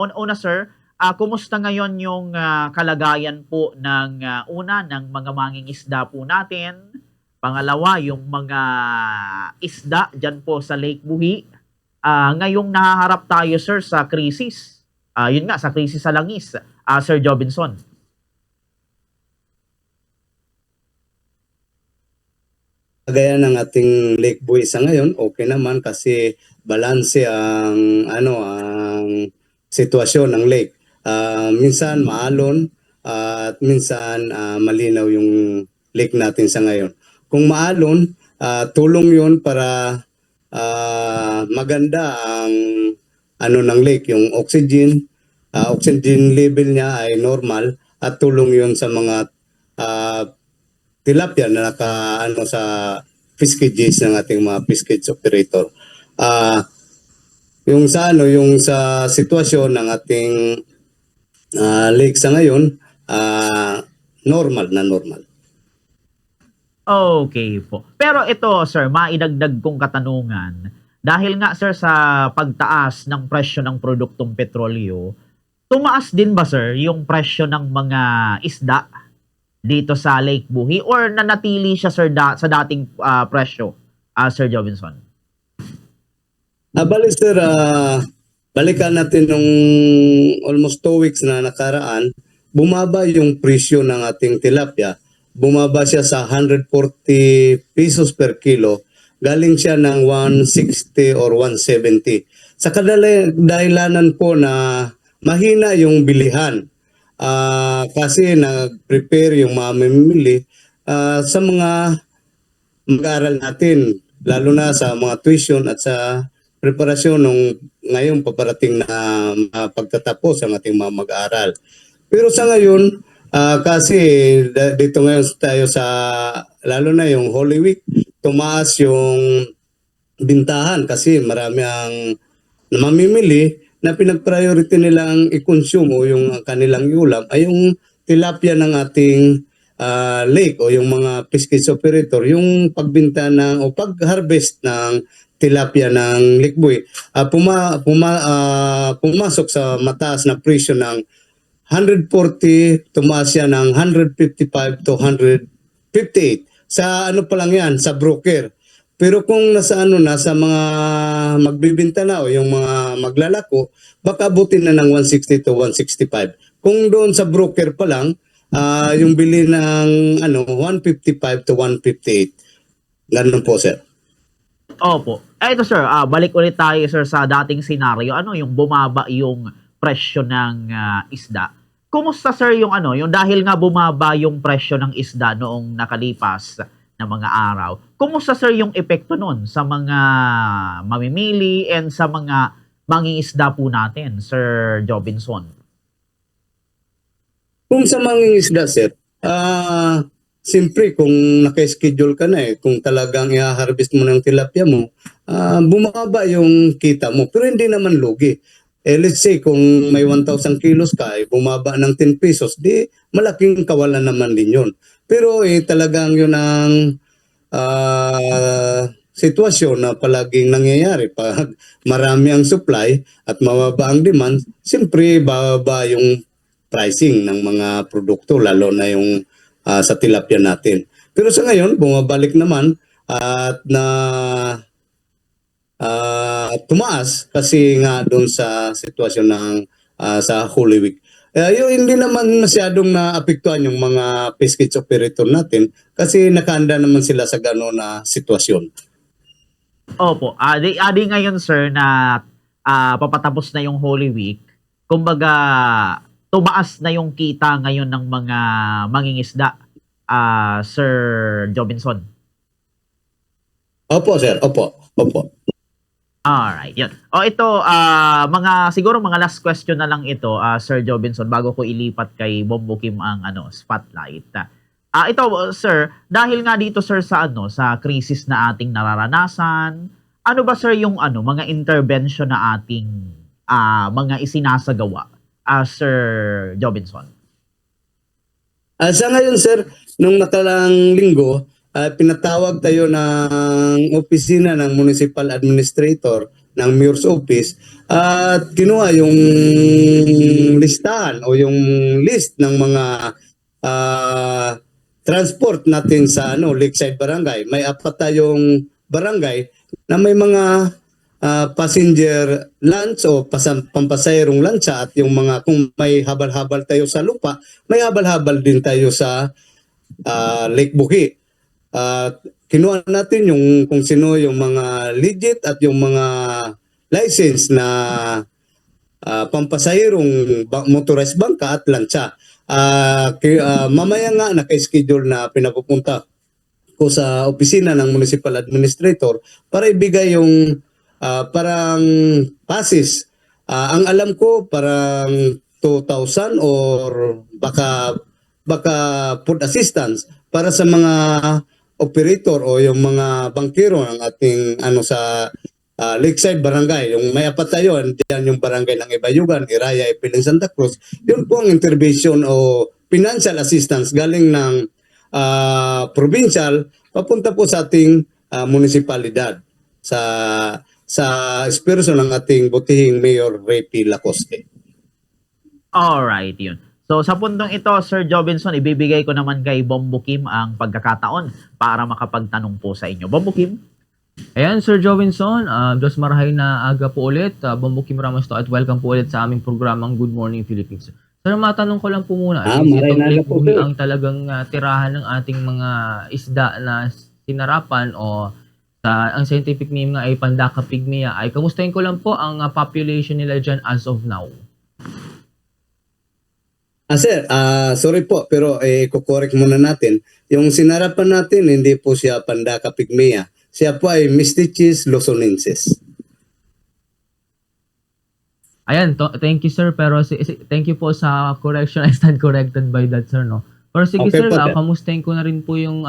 Una sir, kumusta ngayon yung kalagayan po ng ng mga mangingisda po natin? Pangalawa, yung mga isda dyan po sa Lake Buhi. Ngayong nahaharap tayo sir sa krisis. Yun nga, sa krisis sa langis, Sir Jobinson. Gaya ng ating Lake Buhi sa ngayon, okay naman kasi balanse ang sitwasyon ng lake. Minsan maalon at minsan malinaw yung lake natin sa ngayon. Kung maalon, tulong 'yon para maganda ang ng lake, yung oxygen level niya ay normal at tulong 'yon sa mga tilapia na sa fish cages ng ating mga fish cage operator. Yung sa sitwasyon ng ating lake sa ngayon, normal na normal. Okay po. Pero ito sir, maidagdag kong katanungan. Dahil nga sir sa pagtaas ng presyo ng produktong petrolyo, tumaas din ba sir yung presyo ng mga isda dito sa Lake Buhi or nanatili siya sir sa dating presyo, Sir Jobinson? Bali sir, balikan natin nung almost 2 weeks na nakaraan, bumaba yung presyo ng ating tilapia. Bumaba siya sa 140 pesos per kilo. Galing siya ng 160 or 170. Sa kadahilanan po na mahina yung bilihan. Kasi nag-prepare yung mga mamimili sa mga mag-aaral natin, lalo na sa mga tuition at sa preparasyon ng ngayong paparating na pagtatapos ang ating mga mag-aaral. Pero sa ngayon, kasi dito ngayon tayo sa, lalo na yung Holy Week, tumaas yung bintahan kasi marami ang mamimili na pinag-priority nilang i-consume o yung kanilang ulam ay yung tilapia ng ating lake o yung mga fish cage operator, yung pagbinta o pag-harvest ng tilapia ng Lake Buhi, pumasok sa mataas na presyo ng 140, tumaas siya ng 155 to 158. Sa ano pa lang yan, sa broker. Pero kung nasa sa mga magbibinta na o yung mga maglalako, baka abutin na ng 160 to 165. Kung doon sa broker pa lang, yung bili ng 155 to 158. Ganun po, sir. Opo. Ito sir, balik ulit tayo sir sa dating senaryo. Ano yung bumaba yung presyo ng isda? Kumusta sir yung yung dahil nga bumaba yung presyo ng isda noong nakalipas na mga araw. Kumusta sir yung epekto nun sa mga mamimili and sa mga mangingisda po natin, Sir Jobinson? Kung sa mangingisda, sir, siyempre kung naka-schedule ka na kung talagang i-harvest mo ng tilapia mo, bumaba yung kita mo. Pero hindi naman lugi. Let's say kung may 1,000 kilos ka, bumaba ng 10 pesos, di malaking kawalan naman din yun. Pero talagang yun ang sitwasyon na palaging nangyayari. Pag marami ang supply at mababa ang demand, siyempre bababa yung pricing ng mga produkto, lalo na yung sa tilapia natin. Pero sa ngayon, bumabalik naman at tumaas kasi nga doon sa sitwasyon ng sa Holy Week. Yung hindi naman masyadong naapektuhan yung mga fish cage operator natin kasi nakahanda naman sila sa gano'n na sitwasyon. Opo. Adi ngayon sir na papatapos na yung Holy Week. Kumbaga, tumaas na yung kita ngayon ng mga mangingisda, Sir Jobinson. Opo, sir. Opo. Alright, yun. Ito, siguro mga last question na lang ito, Sir Jobinson, bago ko ilipat kay Bombo Kim ang spotlight. Ito, sir, dahil nga dito, sir, sa krisis na ating nararanasan, ano ba, sir, yung mga intervention na ating mga isinasagawa, Sir Jobinson? Sa ngayon, sir, nung nakaraang linggo, pinatawag tayo ng opisina ng municipal administrator ng Mayor's Office at kinuha yung listahan o yung list ng mga ah, transport natin sa Lakeside Barangay. May apat tayong barangay na may mga passenger lunch o pampasayerong lancha at yung mga kung may habal-habal tayo sa lupa, may habal-habal din tayo sa Lake Buhi. Kinuha natin yung kung sino yung mga legit at yung mga license na pampasahirong motorized bangka at lancha. Mamaya nga naka-schedule na pinapupunta ko sa opisina ng municipal administrator para ibigay yung parang passes. Ang alam ko parang 2,000 or baka food assistance para sa mga operator o yung mga bangkero ng ating sa Lakeside Barangay. Yung may apat tayo, diyan yung barangay ng Ibayugan, Iraya, Ipiling, Santa Cruz. Yun po ang intervention o financial assistance galing ng provincial papunta po sa ating munisipalidad sa espiritu ng ating butihing Mayor Ray P. Lacoste. Alright, yun. So sa puntong ito, Sir Jobinson, ibibigay ko naman kay Bombo Kim ang pagkakataon para makapagtanong po sa inyo. Bombo Kim? Ayan, Sir Jobinson, Diyos marahay na aga po ulit. Bombo Kim Ramos to at welcome po ulit sa aming programang Good Morning Philippines. Sir, matanong ko lang po muna. Maray na Lake po, Buhi sir. ang talagang tirahan ng ating mga isda na sinarapan o ang scientific name nga ay Pandaka pygmea. Ay kamustahin ko lang po ang population nila dyan as of now. Sir, sorry po, pero kukorek muna natin. Yung sinarapan natin, hindi po siya Pandaka pygmea. Siya po ay Mystichis luzonensis. Ayan, thank you sir, pero thank you po sa correction. I stand corrected by that sir, no? Pero sige Okay sir, po, sir. kamustahin ko na rin po yung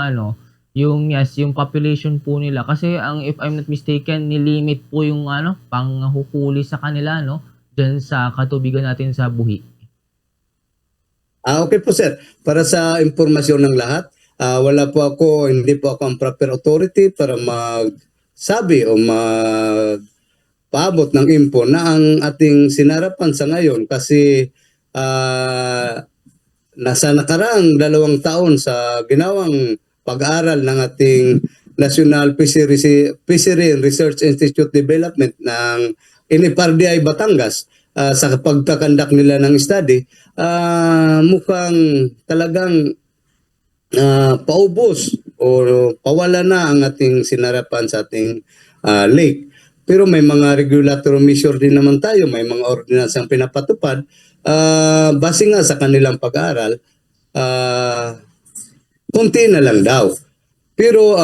yung population po nila kasi ang if I'm not mistaken, nilimit po yung panghuhuli sa kanila, no? Diyan sa katubigan natin sa Buhi. Okay po sir, para sa impormasyon ng lahat, hindi po ako ang proper authority para magsabi o magpaabot ng info na ang ating sinarapan sa ngayon kasi nasa nakaraang 2 taon sa ginawang pag-aaral ng ating National Fishery and Research Institute Development ng NFRDI Batangas, sa pagkakandak nila ng study, mukhang talagang paubos o pawala na ang ating sinarapan sa ating lake. Pero may mga regulatory measure din naman tayo, may mga ordinance ang pinapatupad. Base nga sa kanilang pag-aaral, konti na lang daw. Pero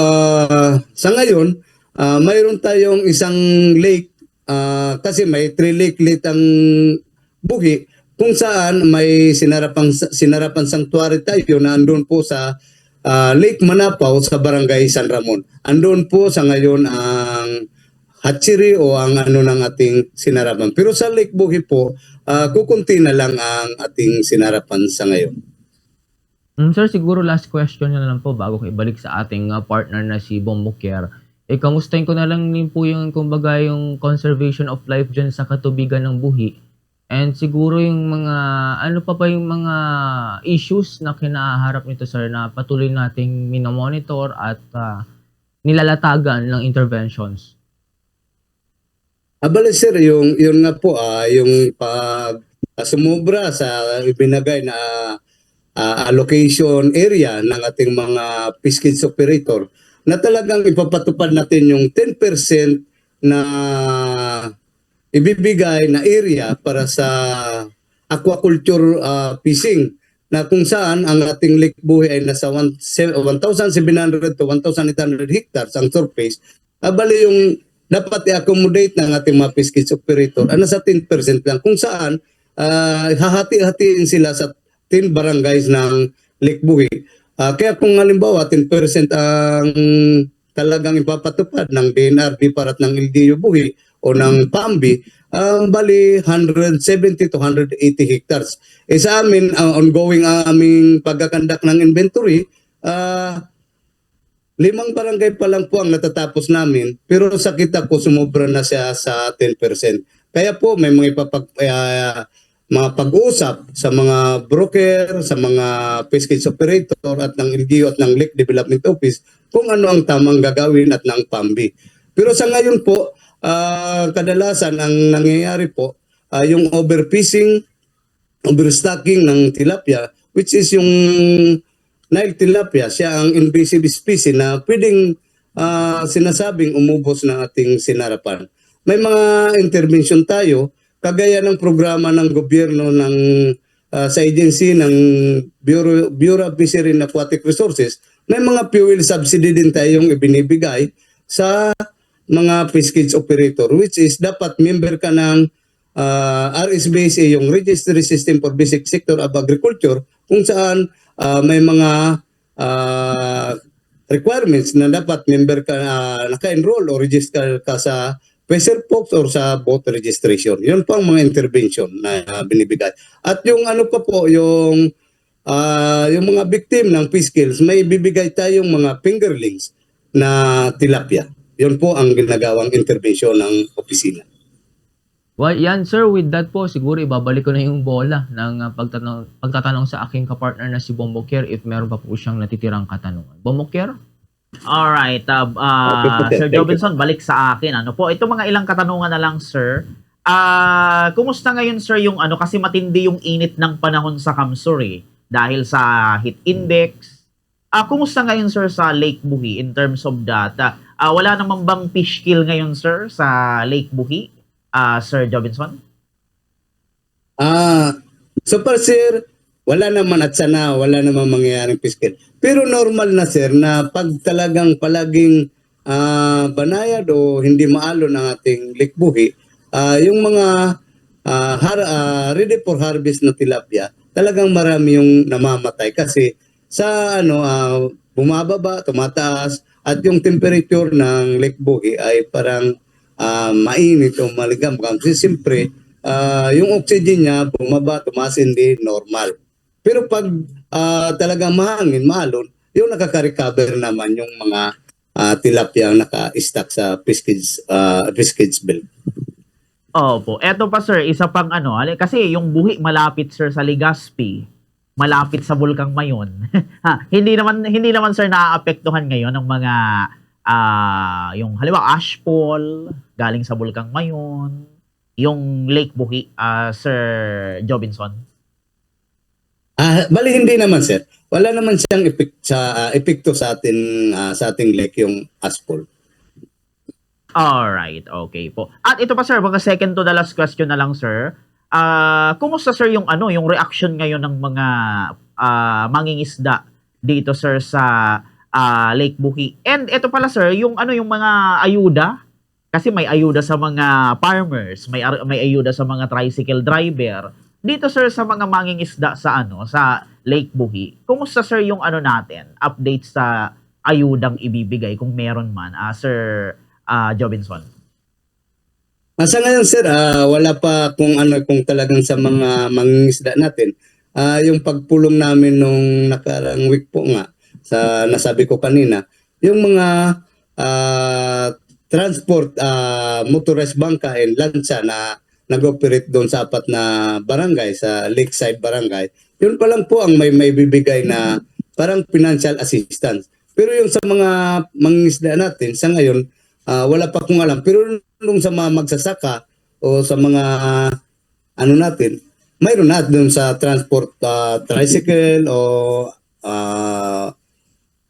sa ngayon, mayroon tayong isang lake kasi may 3 lake ang Buhi kung saan may sinarapan sanctuary tayo na andun po sa Lake Manapaw sa Barangay San Ramon. Andun po sa ngayon ang hatchery o ang ng ating sinarapan. Pero sa Lake Buhi po, kukunti na lang ang ating sinarapan sa ngayon. Sir, siguro last question na lang po bago ko ibalik sa ating partner na si Bombo Kier. Kamustahin ko na lang din po yung kumbaga yung conservation of life dyan sa katubigan ng Buhi. And siguro yung mga, ano pa ba yung mga issues na kinaharap nito sir na patuloy nating minomonitor at nilalatagan ng interventions? Abala sir, yun nga po, yung pag sumobra sa ibinagay na allocation area ng ating mga fish operator, na talagang ipapatupad natin yung 10% na ibibigay na area para sa aquaculture fishing, na kung saan ang ating Lake Buhi ay nasa 1,700 to 1,800 hectares ang surface. Bali yung dapat i-accommodate ng ating mga fish operator nasa 10% lang, kung saan hahati-hatiin sila sa 10 barangays ng Lake Buhi. Kaya kung halimbawa 10% ang talagang ipapatupad ng DNR, DPAR at ng LGU Buhi o ng PAMBI, bali 170 to 180 hectares. Sa amin, ongoing aming pagkakandak ng inventory, 5 barangay pa lang po ang natatapos namin, pero sa kita ko sumobra na siya sa 10%. Kaya po may mga pag-uusap sa mga broker, sa mga package operator at ng LGU at ng Lake Development Office kung ano ang tamang gagawin at ng PAMBI. Pero sa ngayon po, kadalasan ang nangyayari po, yung overfishing, overstocking ng tilapia, which is yung Nile tilapia, siya ang invasive species na pwedeng sinasabing umubos ng ating sinarapan. May mga intervention tayo, kagaya ng programa ng gobyerno sa agency ng Bureau of Fisheries and Aquatic Resources, may mga fuel subsidy din tayong ibinibigay sa mga fish cage operator, which is dapat member ka ng RSBSA, yung Registry System for Basic Sector of Agriculture, kung saan may mga requirements na dapat member ka, naka-enroll o register ka sa Fisher Folks or sa boat registration. Yun po ang mga intervention na binibigay. At yung ano pa po, yung mga victim ng fish kills, may bibigay tayong mga fingerlings na tilapia. Yun po ang ginagawang intervention ng opisina. Well, yan sir, with that po, siguro ibabalik ko na yung bola ng pagtatanong sa aking kapartner na si Bomboker if meron pa po siyang natitirang katanungan. Bomboker? Alright, Sir Jobinson, balik sa akin. Ano po, ito mga ilang katanungan na lang, sir. Kumusta ngayon, sir, yung ano, kasi matindi yung init ng panahon sa Kamsur dahil sa heat index. Kumusta ngayon, sir, sa Lake Buhi in terms of that? Wala naman bang fish kill ngayon, sir, sa Lake Buhi? Sir Jobinson? So far, sir, wala naman at sana wala naman mangyayaring fish kill. Pero normal na, sir, na pag talagang palaging banayad o hindi maalon ang ating Lake Buhi, yung mga ready for harvest na tilapia, talagang marami yung namamatay kasi sa bumababa, tumataas, at yung temperature ng Lake Buhi ay parang mainit o maligam. Kasi siyempre, yung oxygen niya bumaba, tumaas, hindi normal. Pero pag talagang mahangin, maalon, yung nakaka-recover naman yung mga tilapia ang naka-stack sa fish cage belt. Opo. Eto pa, sir, isa pang kasi yung Buhi malapit, sir, sa Legazpi, malapit sa Bulkang Mayon. Hindi naman sir naaapektuhan ngayon ng mga yung halimbawa ashfall galing sa Bulkang Mayon, yung Lake Buhi, Sir Jobinson. Bali hindi naman, sir. Wala naman siyang epekto sa ating lake yung asphalt. Alright, okay po. At ito pa, sir, mga second to the last question na lang, sir. Kumusta, sir, yung yung reaction ngayon ng mga mangingisda dito, sir, sa Lake Buhi? And ito pala, sir, yung mga ayuda, kasi may ayuda sa mga farmers, may ayuda sa mga tricycle driver. Dito, sir, sa mga mangingisda sa Lake Buhi, kumusta, sir, yung natin, update sa ayudang ibibigay kung meron man, Sir Jobinson? Sa ngayon, sir, wala pa kung talagang sa mga mangingisda natin. Yung pagpulong namin nung nakarang week po nga, nasabi ko kanina, yung mga transport, motorized bangka and lancha na nag-operate doon sa 4 na barangay, sa Lakeside Barangay, yun pa lang po ang may bibigay na parang financial assistance. Pero yung sa mga mangingisda natin, sa ngayon, wala pa kong alam. Pero nung sa mga magsasaka o sa mga natin, mayroon na doon sa transport, tricycle o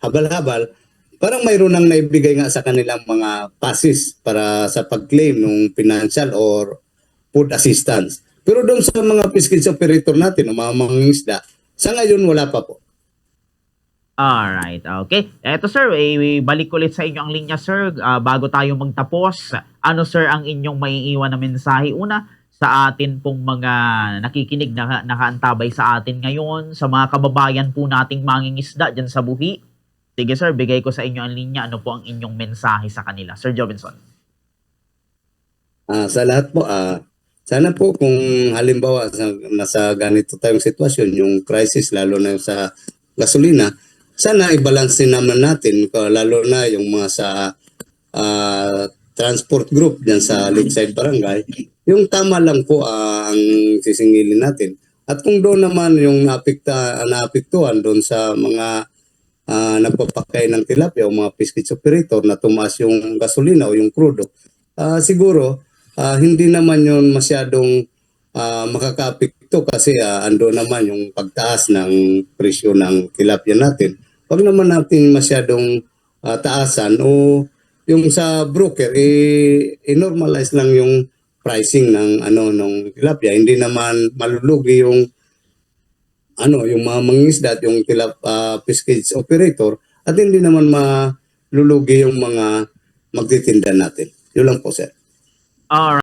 habal-habal, parang mayroon nang naibigay nga sa kanilang mga passes para sa pag-claim ng financial or food assistance. Pero doon sa mga fish cage operator natin, o mga mangingisda, sa ngayon wala pa po. Alright, okay. Eto, sir, balik ulit sa inyo ang linya, sir, bago tayo magtapos. Ano, sir, ang inyong maiiwan na mensahe? Una, sa atin pong mga nakikinig na nakaantabay sa atin ngayon, sa mga kababayan po nating mangingisda dyan sa Buhi. Sige, sir, bigay ko sa inyo ang linya. Ano po ang inyong mensahe sa kanila? Sir Jobinson. Sa lahat po, sana po kung halimbawa nasa ganito tayong sitwasyon, yung crisis, lalo na sa gasolina, sana i-balance din naman natin, lalo na yung mga sa transport group dyan sa Lakeside Barangay, yung tama lang po ang sisingilin natin. At kung doon naman yung naapektuhan doon sa mga nagpapakay ng tilapia o mga biscuits operator na tumaas yung gasolina o yung crudo, siguro hindi naman yun masyadong makakaapekto kasi ando naman yung pagtaas ng presyo ng tilapia natin. Wag naman natin masyadong taasan o yung sa broker i-normalize lang yung pricing ng ng tilapia. Hindi naman malulugi yung yung mga mangingisda at yung piscage operator at hindi naman malulugi yung mga magtitinda natin. Yun lang po, sir. Alright.